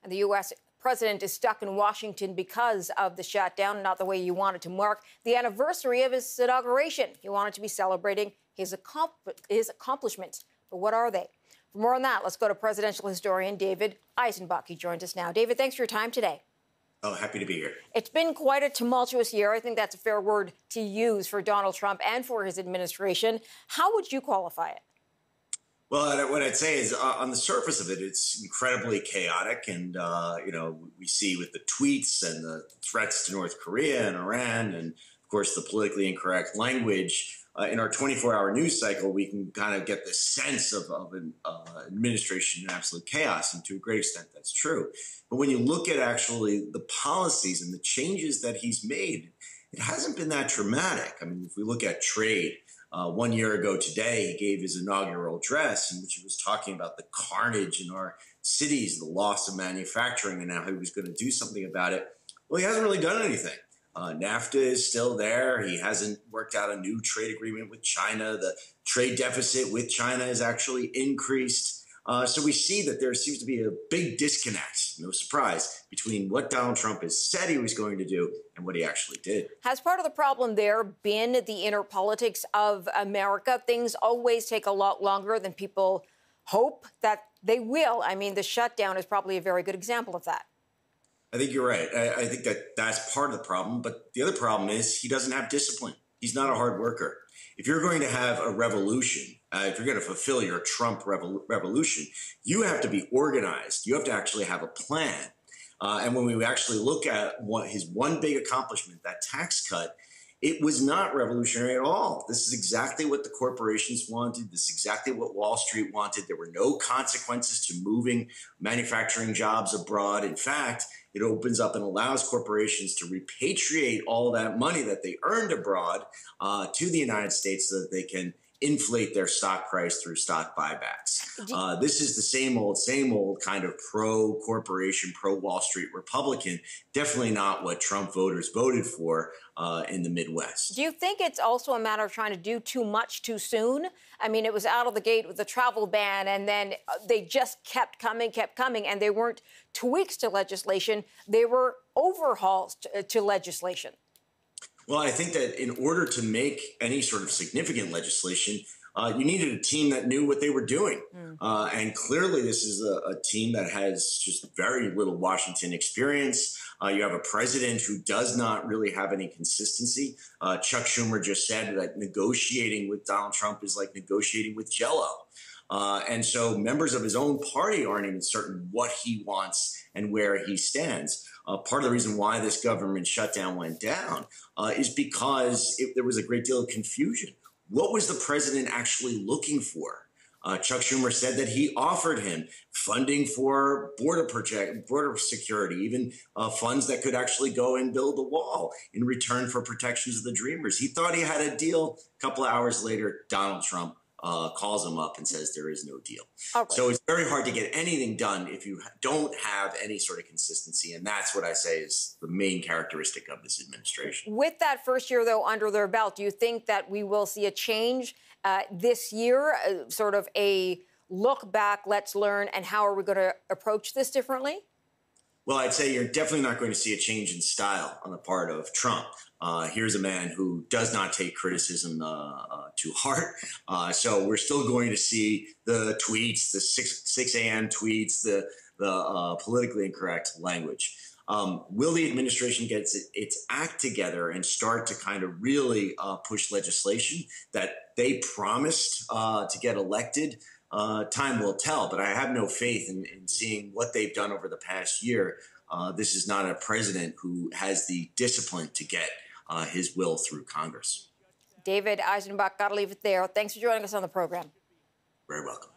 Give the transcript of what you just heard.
And the U.S. president is stuck in Washington because of the shutdown, not the way you wanted to mark the anniversary of his inauguration. He wanted to be celebrating his accomplishments. But what are they? For more on that, let's go to presidential historian David Eisenback. He joins us now. David, thanks for your time today. Oh, happy to be here. It's been quite a tumultuous year. I think that's a fair word to use for Donald Trump and for his administration. How would you qualify it? Well, what I'd say is on the surface of it, it's incredibly chaotic. And, we see with the tweets and the threats to North Korea and Iran and, of course, the politically incorrect language. In our 24-hour news cycle, we can kind of get the sense of an administration in absolute chaos. And to a great extent, that's true. But when you look at actually the policies and the changes that he's made, it hasn't been that dramatic. I mean, if we look at trade, 1 year ago today, he gave his inaugural address in which he was talking about the carnage in our cities, the loss of manufacturing, and how he was going to do something about it. Well, he hasn't really done anything. NAFTA is still there. He hasn't worked out a new trade agreement with China. The trade deficit with China has actually increased. So we see that there seems to be a big disconnect, no surprise, between what Donald Trump has said he was going to do and what he actually did. Has part of the problem there been the inner politics of America? Things always take a lot longer than people hope that they will. I mean, the shutdown is probably a very good example of that. I think you're right. I think that that's part of the problem. But the other problem is he doesn't have discipline. He's not a hard worker. If you're going to have a revolution, if you're going to fulfill your Trump revolution, you have to be organized. You have to actually have a plan. And when we actually look at his one big accomplishment, that tax cut, it was not revolutionary at all. This is exactly what the corporations wanted. This is exactly what Wall Street wanted. There were no consequences to moving manufacturing jobs abroad. In fact, it opens up and allows corporations to repatriate all that money that they earned abroad to the United States so that they can inflate their stock price through stock buybacks. This is the same old kind of pro-corporation, pro-Wall Street Republican, definitely not what Trump voters voted for in the Midwest. Do you think it's also a matter of trying to do too much too soon? I mean, it was out of the gate with the travel ban, and then they just kept coming, and they weren't tweaks to legislation. They were overhauls to legislation. Well, I think that in order to make any sort of significant legislation, you needed a team that knew what they were doing. And clearly, this is a team that has just very little Washington experience. You have a president who does not really have any consistency. Chuck Schumer just said that negotiating with Donald Trump is like negotiating with Jell-O. And so members of his own party aren't even certain what he wants and where he stands. Part of the reason why this government shutdown went down is because there was a great deal of confusion. What was the president actually looking for? Chuck Schumer said that he offered him funding for border security, even funds that could actually go and build a wall in return for protections of the Dreamers. He thought he had a deal. A couple of hours later, Donald Trump calls him up and says there is no deal. Right. So it's very hard to get anything done if you don't have any sort of consistency. And that's what I say is the main characteristic of this administration. With that first year, though, under their belt, do you think that we will see a change this year, sort of a look back, let's learn, and how are we going to approach this differently? Well, I'd say you're definitely not going to see a change in style on the part of Trump. Here's a man who does not take criticism to heart. So we're still going to see the tweets, the 6 a.m. tweets, the politically incorrect language. Will the administration get its act together and start to kind of really push legislation that they promised to get elected? Time will tell, but I have no faith in seeing what they've done over the past year. This is not a president who has the discipline to get his will through Congress. David Eisenback, got to leave it there. Thanks for joining us on the program. Very welcome.